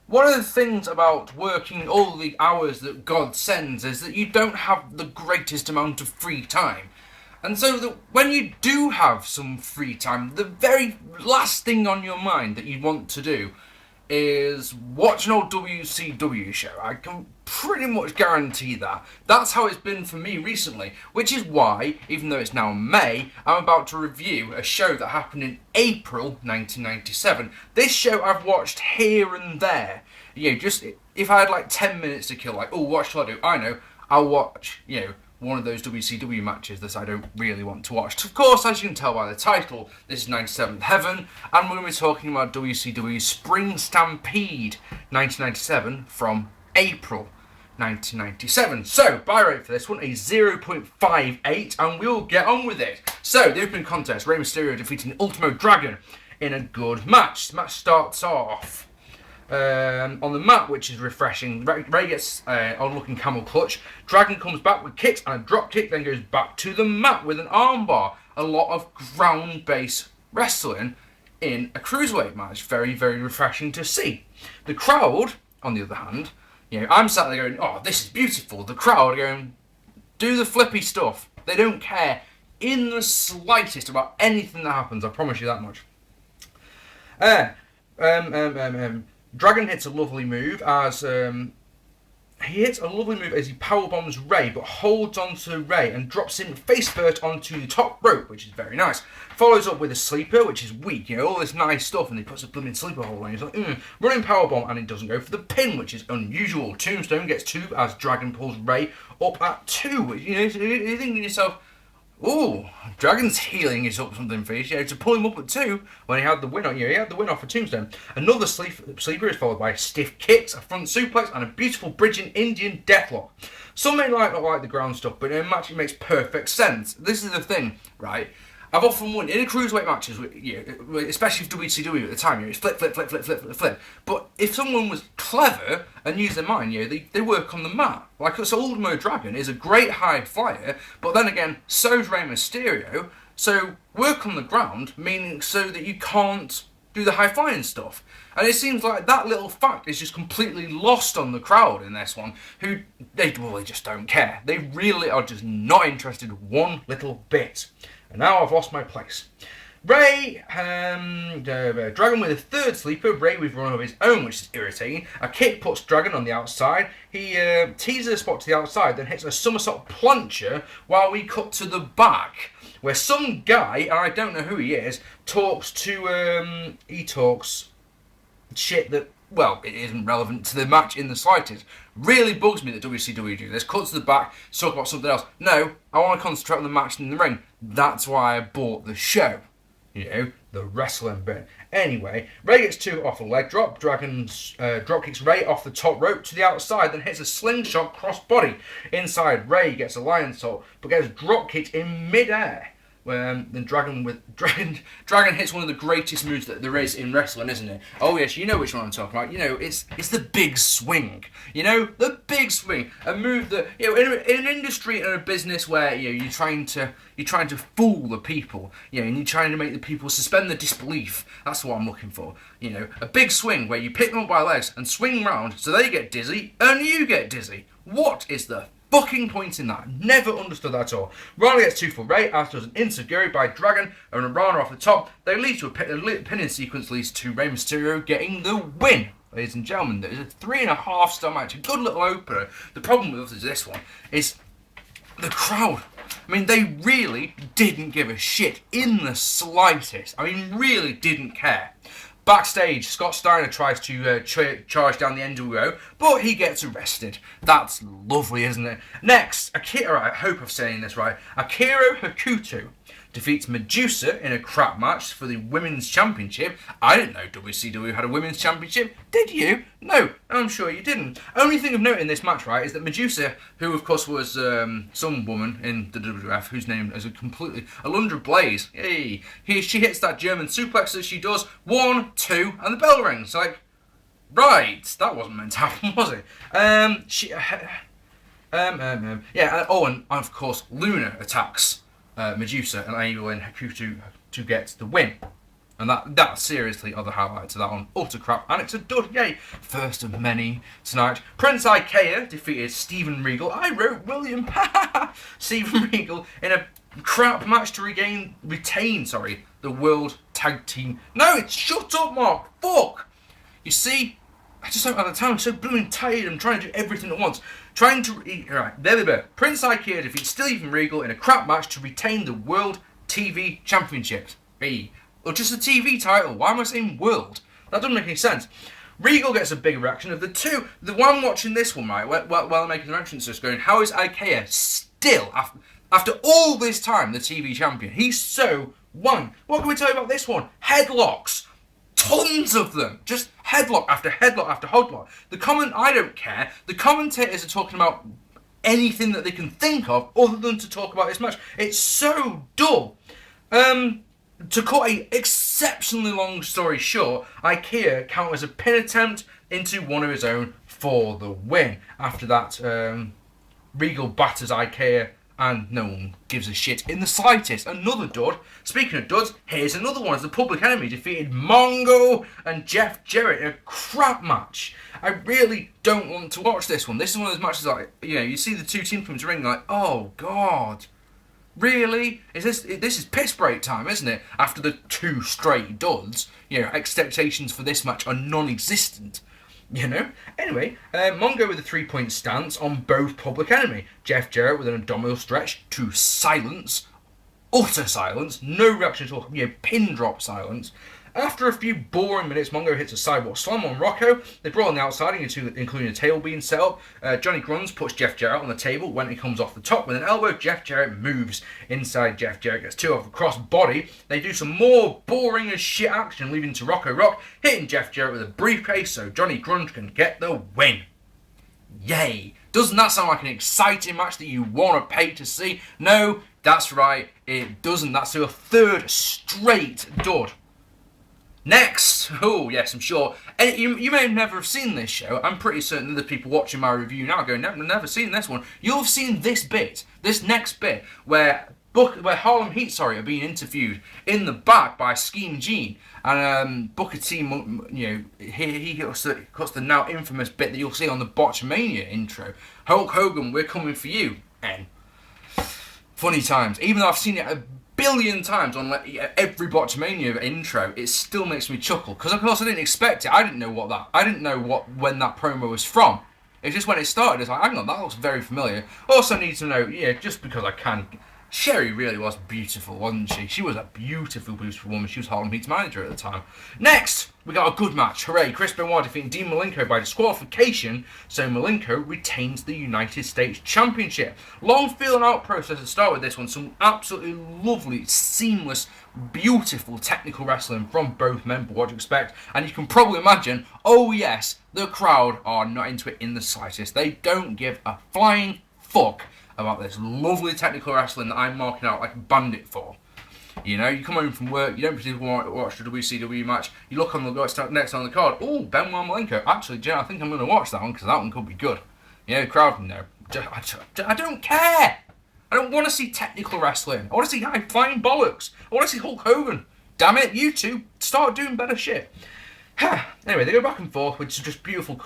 One of the things about working all the hours that God sends is that you don't have the greatest amount of free time. And so that when you do have some free time, the very last thing on your mind that you want to do is watch an old WCW show. I can pretty much guarantee that. That's how it's been for me recently, which is why, even though it's now May, I'm about to review a show that happened in April 1997. This show I've watched here and there. You know, just if I had like 10 minutes to kill, like, oh, what shall I do? I know, I'll watch, one of those WCW matches that I don't really want to watch. Of course, as you can tell by the title, this is 97th Heaven, and we're going to be talking about WCW Spring Stampede 1997 from April 1997. So, Buyrate for this one, a 0.58, and we'll get on with it. So, the opening contest, Rey Mysterio defeating Ultimo Dragon in a good match. The match starts off on the mat, which is refreshing. Rey gets on-looking camel clutch. Dragon comes back with kicks and a drop kick, then goes back to the mat with an armbar. A lot of ground-based wrestling in a cruiserweight match. Very, very refreshing to see. The crowd, on the other hand, I'm sat there going, oh, this is beautiful. The crowd are going, do the flippy stuff. They don't care in the slightest about anything that happens. I promise you that much. Dragon hits a lovely move as he powerbombs Rey, but holds onto Rey and drops him face first onto the top rope, which is very nice. Follows up with a sleeper, which is weak, all this nice stuff, and he puts a blooming sleeper hold on. He's like, running powerbomb, and it doesn't go for the pin, which is unusual. Tombstone gets 2 as Dragon pulls Rey up at 2. You're thinking to yourself, ooh, Dragon's healing is up something for you. To pull him up at 2 when he had the win on. He had the win off for Tombstone. Another sleeper is followed by stiff kicks, a front suplex, and a beautiful bridging Indian deathlock. Some may not like the ground stuff, but in a match it makes perfect sense. This is the thing, right? I've often won in cruiserweight matches, especially with WCW at the time. It's flip, flip, flip, flip, flip, flip, flip. But if someone was clever and used their mind, they work on the mat. Like so, Ultimo Dragon is a great high flyer, but then again, so's Rey Mysterio. So work on the ground, meaning so that you can't do the high flying stuff. And it seems like that little fact is just completely lost on the crowd in this one, who they just don't care. They really are just not interested one little bit. And now I've lost my place. Rey, Dragon with a third sleeper. Rey with run of his own, which is irritating. A kick puts Dragon on the outside. He teases a spot to the outside, then hits a somersault plancher while we cut to the back, where some guy, and I don't know who he is, talks shit that, well, it isn't relevant to the match in the slightest. Really bugs me that WCW do this. Cut to the back, talk about something else. No, I want to concentrate on the match in the ring. That's why I bought the show. The wrestling bit. Anyway, Rey gets 2 off a leg drop. Dragon drop kicks Rey off the top rope to the outside, then hits a slingshot crossbody. Inside, Rey gets a lion salt, but gets drop kicked in midair. Then Dragon hits one of the greatest moves that there is in wrestling, isn't it? Oh yes, you know which one I'm talking about. It's the big swing. The big swing, a move that in an industry and a business where you're trying to fool the people, and you're trying to make the people suspend their disbelief. That's what I'm looking for. A big swing where you pick them up by legs and swing round so they get dizzy and you get dizzy. What is the fucking point in that? Never understood that at all. Rana gets 2 for Rey, after an insecurity by Dragon and a Rana off the top. They lead to a pinning sequence, leads to Rey Mysterio getting the win. Ladies and gentlemen, there's a 3.5 star match, a good little opener. The problem with us is this one is the crowd. They really didn't give a shit in the slightest. Really didn't care. Backstage, Scott Steiner tries to charge down the NWO, but he gets arrested. That's lovely, isn't it? Next, Akira, I hope I'm saying this right, Akira Hokuto defeats Madusa in a crap match for the Women's Championship. I didn't know WCW had a Women's Championship. Did you? No, I'm sure you didn't. Only thing of note in this match, right, is that Madusa, who of course was some woman in the WWF, whose name is Alundra Blaze. Hey, she hits that German suplex as she does. 1, 2, and the bell rings. Like, right, that wasn't meant to happen, was it? And of course, Luna attacks Madusa and enabling Hokuto to get the win. And that seriously are the highlights of that one. Utter crap. And it's a dud, yay. First of many tonight. Prince Ikea defeated Steven Regal. I wrote William. Steven Regal in a crap match to retain, the World Tag Team. No, it's shut up, Mark. Fuck. You see, I just don't have the time. I'm so blooming tired. I'm trying to do everything at once. Right, there we go. Prince Ikea defeats Steven Regal in a crap match to retain the World TV Championships. Or just a TV title. Why am I saying world? That doesn't make any sense. Regal gets a big reaction of the two. The one watching this one, right, while I'm making the entrance, just going, how is Ikea still, after all this time, the TV champion? He's so won. What can we tell you about this one? Headlocks. Tons of them. Just headlock after headlock after headlock. I don't care. The commentators are talking about anything that they can think of other than to talk about this match. It's so dull. To cut an exceptionally long story short, Ikea counters a pin attempt into one of his own for the win. After that, Regal batters Ikea and no one gives a shit in the slightest. Another dud. Speaking of duds, here's another one as the Public Enemy defeated Mongo and Jeff Jarrett in a crap match. I really don't want to watch this one. This is one of those matches like, you see the two teams come to ring like, oh god. Really? This is piss break time, isn't it? After the two straight duds, expectations for this match are non-existent. Anyway, Mongo with a 3-point stance on both Public Enemy. Jeff Jarrett with an abdominal stretch to silence, utter silence, no reaction at all, pin drop silence. After a few boring minutes, Mongo hits a sidewalk slam on Rocco. They brawl on the outside, including a table being set up. Johnny Grunz puts Jeff Jarrett on the table when he comes off the top. With an elbow, Jeff Jarrett moves inside. Jeff Jarrett gets two off the cross body. They do some more boring as shit action, leading to Rocco Rock hitting Jeff Jarrett with a briefcase so Johnny Grunz can get the win. Yay! Doesn't that sound like an exciting match that you want to pay to see? No, that's right, it doesn't. That's your third straight dud. Next, oh yes, I'm sure, and you may never have seen this show. I'm pretty certain that the people watching my review now go, never seen this one. You'll have seen this next bit, where Harlem Heat, are being interviewed in the back by Scheme Gene, and Booker T, he cuts the now infamous bit that you'll see on the Botchamania intro. Hulk Hogan, we're coming for you, and funny times. Even though I've seen it a billion times on every Botchamania intro, it still makes me chuckle because of course I didn't expect it. I didn't know when that promo was from. It's just when it started, it's like, hang on, that looks very familiar. Also need to know, just because I can, Sherry really was beautiful, wasn't she? She was a beautiful woman. She was Harlem Heat's manager at the time. Next, we got a good match. Hooray! Chris Benoit defeating Dean Malenko by disqualification, so Malenko retains the United States Championship. Long feeling out process to start with this one. Some absolutely lovely, seamless, beautiful technical wrestling from both men, but what to expect. And you can probably imagine, oh yes, the crowd are not into it in the slightest. They don't give a flying fuck about this lovely technical wrestling that I'm marking out like a bandit for. You come home from work, you don't particularly want to watch the WCW match, you look on the next on the card, oh, Benoit Malenko. Actually, I think I'm going to watch that one because that one could be good. The crowd, no. I don't care. I don't want to see technical wrestling. I want to see high flying bollocks. I want to see Hulk Hogan. Damn it, you two, start doing better shit. Anyway, they go back and forth, which is just beautiful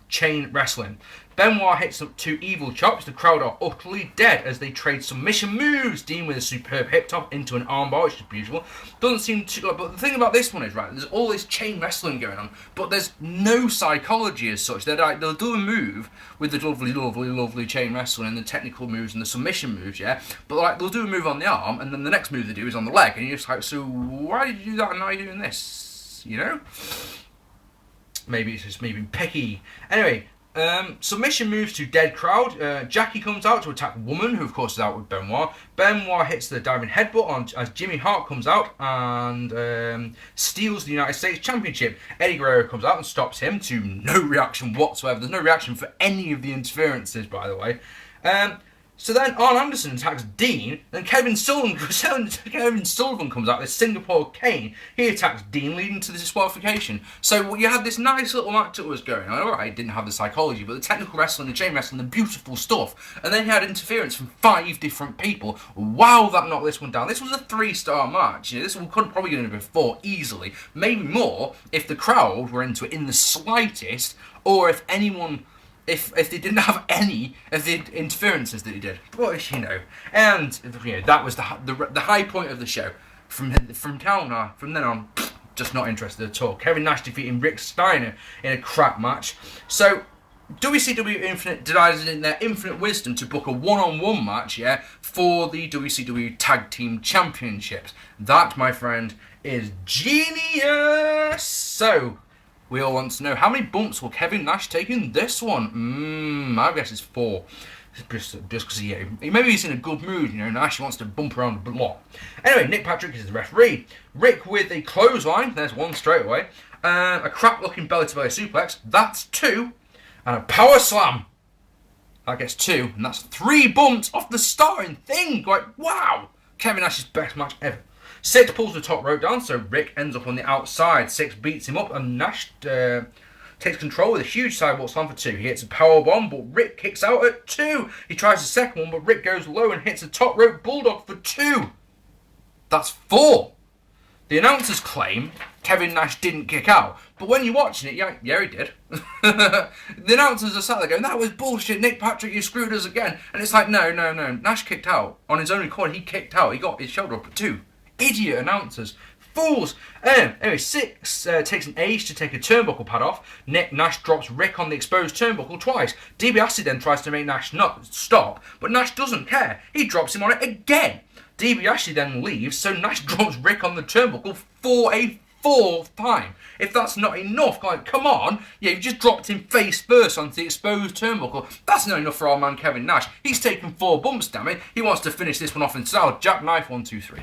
chain wrestling. Benoit hits up two evil chops. The crowd are utterly dead as they trade submission moves. Dean with a superb hip toss into an armbar, which is beautiful. Doesn't seem to, but the thing about this one is, right, there's all this chain wrestling going on, but there's no psychology as such. They'll do a move with the lovely chain wrestling and the technical moves and the submission moves, but they'll do a move on the arm and then the next move they do is on the leg, and you're just like, so why did you do that and now you're doing this? Maybe it's just me being picky. Anyway, submission moves to dead crowd. Jackie comes out to attack Woman, who of course is out with Benoit. Benoit hits the diving headbutt as Jimmy Hart comes out and steals the United States Championship. Eddie Guerrero comes out and stops him to no reaction whatsoever. There's no reaction for any of the interferences, by the way. So then Arn Anderson attacks Dean, and Kevin Sullivan comes out with Singapore Cane. He attacks Dean, leading to the disqualification. So you had this nice little match that was going on. Alright, didn't have the psychology, but the technical wrestling, the chain wrestling, the beautiful stuff. And then you had interference from 5 different people. Wow, that knocked this one down. This was a 3-star match. You know, this one could have probably been a 4 easily. Maybe more if the crowd were into it in the slightest, or if anyone... If they didn't have any of the interferences that he did, but you know, and you know, that was the high point of the show. From then on, just not interested at all. Kevin Nash defeating Rick Steiner in a crap match. So WCW Infinite decided in their infinite wisdom to book a one-on-one match, yeah, for the WCW Tag Team Championships. That, my friend, is genius. So. We all want to know, how many bumps will Kevin Nash take in this one? I guess it's 4. Just because maybe he's in a good mood, you know, Nash wants to bump around the block. Anyway, Nick Patrick is the referee. Rick with a clothesline, there's 1 straight away. A crap-looking belly-to-belly suplex, that's 2. And a power slam, that gets 2. And that's 3 bumps off the starting thing. Like, wow! Kevin Nash's best match ever. 6 pulls the top rope down, so Rick ends up on the outside. 6 beats him up, and Nash takes control with a huge sidewalk slam for 2. He hits a power bomb, but Rick kicks out at 2. He tries the second one, but Rick goes low and hits a top rope bulldog for 2. That's 4. The announcers claim Kevin Nash didn't kick out, but when you're watching it, yeah, he did. The announcers are sat there going, that was bullshit, Nick Patrick, you screwed us again. And it's like, no. Nash kicked out. On his own accord, he kicked out. He got his shoulder up at 2. Idiot announcers. Fools. Anyway, 6 takes an age to take a turnbuckle pad off. Nash drops Rick on the exposed turnbuckle twice. DiBiase then tries to make Nash not stop, but Nash doesn't care. He drops him on it again. DiBiase then leaves, so Nash drops Rick on the turnbuckle for a 4th time. If that's not enough, like, come on. Yeah, you just dropped him face first onto the exposed turnbuckle. That's not enough for our man Kevin Nash. He's taken 4 bumps, damn it. He wants to finish this one off in style. Jackknife, 1, 2, 3.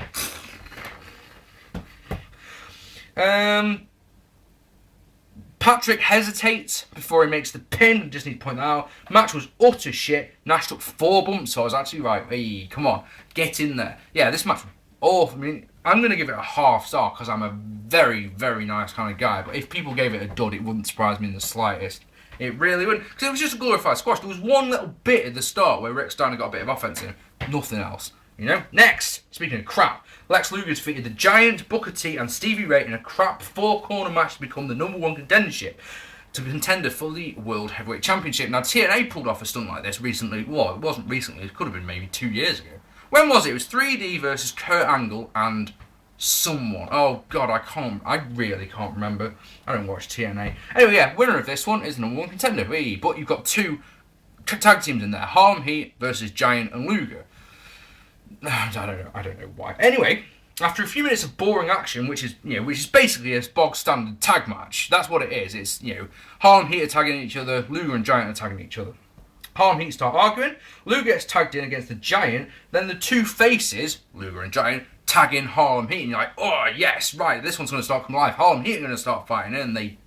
Patrick hesitates before he makes the pin. Just need to point that out. Match was utter shit. Nash took 4 bumps, so I was actually right. Hey, come on, get in there. Yeah, this match was awful. I mean, I'm going to give it a half star because I'm a very, very nice kind of guy. But if people gave it a dud, it wouldn't surprise me in the slightest. It really wouldn't. Because it was just a glorified squash. There was one little bit at the start where Rick Steiner got a bit of offense in. Nothing else. You know? Next, speaking of crap, Lex Luger defeated the Giant, Booker T, and Stevie Ray in a crap 4-corner match to become the #1 contendership to be contender for the World Heavyweight Championship. Now, TNA pulled off a stunt like this recently. Well, it wasn't recently. It could have been maybe 2 years ago. When was it? It was 3D versus Kurt Angle and someone. Oh, God, I really can't remember. I don't watch TNA. Anyway, yeah, winner of this one is the #1 contender. But you've got 2 tag teams in there. Harlem Heat versus Giant and Luger. I don't know why. Anyway, after a few minutes of boring action, which is basically a bog standard tag match. That's what it is. It's, Harlem Heat are tagging each other, Luger and Giant are tagging each other. Harlem Heat start arguing, Luger gets tagged in against the Giant, then the 2 faces, Luger and Giant, tag in Harlem Heat, and you're like, oh yes, right, this one's going to start coming alive. Harlem Heat are going to start fighting, and they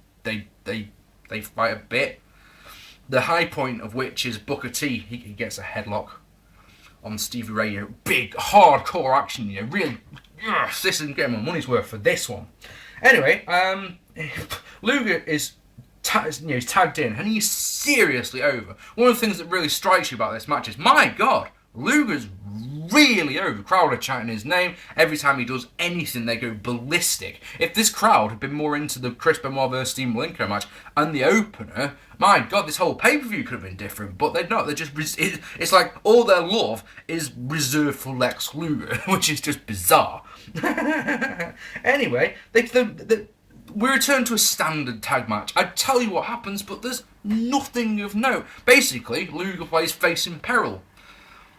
fight a bit. The high point of which is Booker T. He gets a headlock on Stevie Ray, big, hardcore action, really, yes, this isn't getting my money's worth for this one. Anyway, Luger is tagged in, and he's seriously over. One of the things that really strikes you about this match is, my God, Luger's really over. The crowd are chanting his name. Every time he does anything, they go ballistic. If this crowd had been more into the Chris Benoit versus Steve Malenko match and the opener, my God, this whole pay-per-view could have been different. But they're not. They're just, it's like all their love is reserved for Lex Luger, which is just bizarre. Anyway, we return to a standard tag match. I tell you what happens, but there's nothing of note. Basically, Luger plays Face in Peril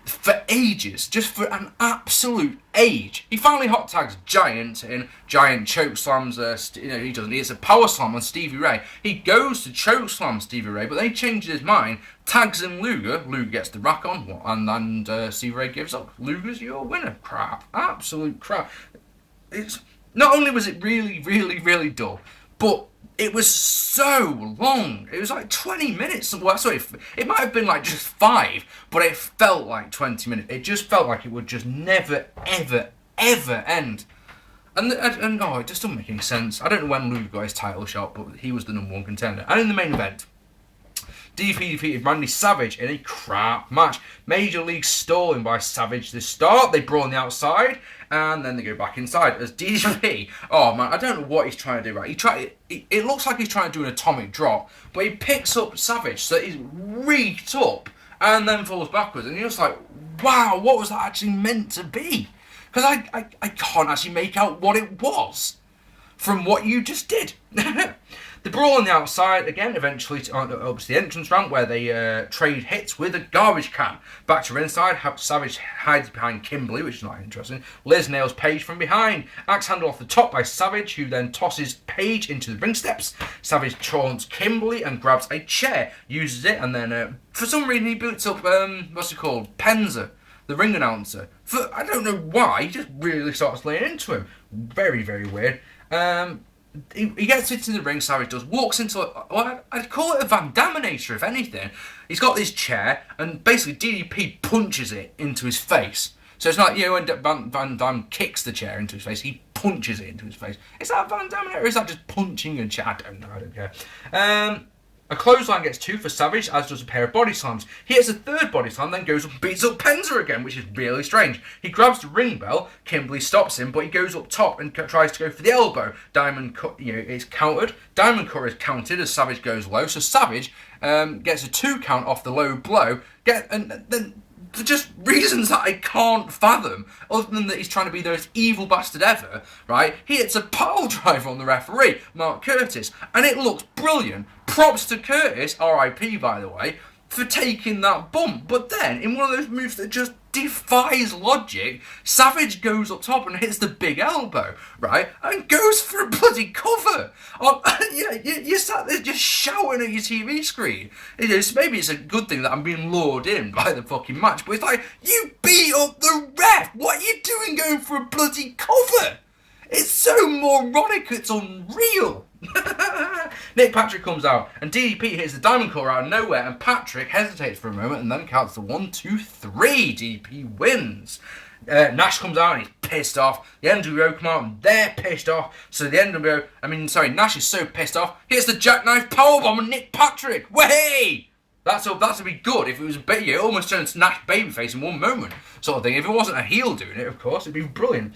for ages, just for an absolute age. He finally hot tags Giant in. Giant choke slams, he doesn't. It's a power slam on Stevie Ray. He goes to choke slam Stevie Ray, but then he changes his mind, tags in Luger. Luger gets the rack on, and Stevie Ray gives up. Luger's your winner. Crap. Absolute crap. It's not only was it really, really, really dull, but It was so long. It was like 20 minutes. Well, sorry, it might have been like just 5, but it felt like 20 minutes. It just felt like it would just never, ever, ever end. And it just doesn't make any sense. I don't know when Luger got his title shot, but he was the #1 contender. And in the main event, DDP defeated Randy Savage in a crap match. Major League stalling by Savage to start. They brawl on the outside, and then they go back inside. As DDP, oh man, I don't know what he's trying to do. Right, it looks like he's trying to do an atomic drop, but he picks up Savage, so he's reeked up, and then falls backwards. And you're just like, wow, what was that actually meant to be? Because I can't actually make out what it was from what you just did. The brawl on the outside, again, eventually up to the entrance ramp where they trade hits with a garbage can. Back to ringside, Savage hides behind Kimberly, which is not interesting. Liz nails Paige from behind. Axe handle off the top by Savage, who then tosses Paige into the ring steps. Savage taunts Kimberly and grabs a chair, uses it, and then for some reason he boots up, what's it called? Penza, the ring announcer. I don't know why, he just really starts laying into him. Very, very weird. He gets into the ring, Savage does, walks into I'd call it a Van Daminator, if anything. He's got this chair, and basically DDP punches it into his face. So it's not, when Van Dam kicks the chair into his face, he punches it into his face. Is that Van Daminator, or is that just punching a chair? I don't know, I don't care. A clothesline gets 2 for Savage, as does a pair of body slams. He hits a 3rd body slam, then goes up and beats up Penza again, which is really strange. He grabs the ring bell, Kimberly stops him, but he goes up top and tries to go for the elbow. Diamond cut, is countered. Diamond cut is counted as Savage goes low, so Savage gets a 2 count off the low blow. And then for just reasons that I can't fathom, other than that he's trying to be the most evil bastard ever, right? He hits a pile driver on the referee, Mark Curtis, and it looks brilliant. Props to Curtis, R.I.P. by the way, for taking that bump. But then, in one of those moves that just defies logic, Savage goes up top and hits the big elbow, right? And goes for a bloody cover. You sat there just shouting at your TV screen. Maybe it's a good thing that I'm being lured in by the fucking match, but it's like, you beat up the ref! What are you doing going for a bloody cover? It's so moronic, it's unreal. Nick Patrick comes out and DDP hits the diamond cutter out of nowhere, and Patrick hesitates for a moment and then counts the 1, 2, 3. DDP wins. Nash comes out and he's pissed off. The NWO come out and they're pissed off. So Nash is so pissed off, he hits the jackknife powerbomb on Nick Patrick. Way! That'd be good if it was it almost turns Nash babyface in one moment, sort of thing. If it wasn't a heel doing it, of course, it'd be brilliant.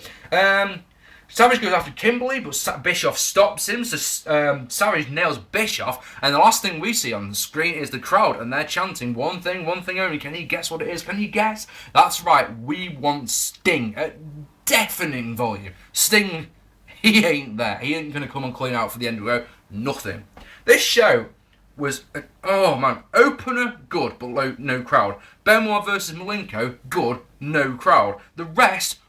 Savage goes after Kimberly, but Bischoff stops him, so Savage nails Bischoff, and the last thing we see on the screen is the crowd, and they're chanting one thing only. Can you guess what it is? Can you guess? That's right, we want Sting at deafening volume. Sting, he ain't there. He ain't going to come and clean out for the NWO. Nothing. This show was, opener, good, but no crowd. Benoit versus Malenko, good, no crowd. The rest,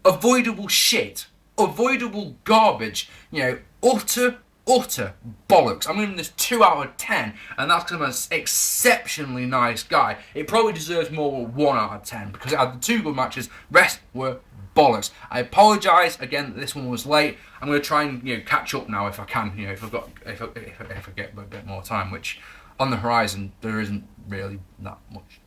avoidable shit. Avoidable garbage, utter bollocks. I'm giving this 2 out of 10, and that's because I'm an exceptionally nice guy. It probably deserves more than 1 out of 10 because it had the 2 good matches. Rest were bollocks. I apologise again that this one was late. I'm going to try and catch up now if I can. If I get a bit more time, which on the horizon there isn't really that much.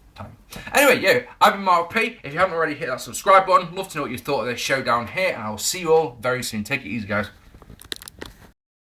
Anyway, I've been Mark P. If you haven't already, hit that subscribe button. Love to know what you thought of this show down here, and I will see you all very soon. Take it easy, guys.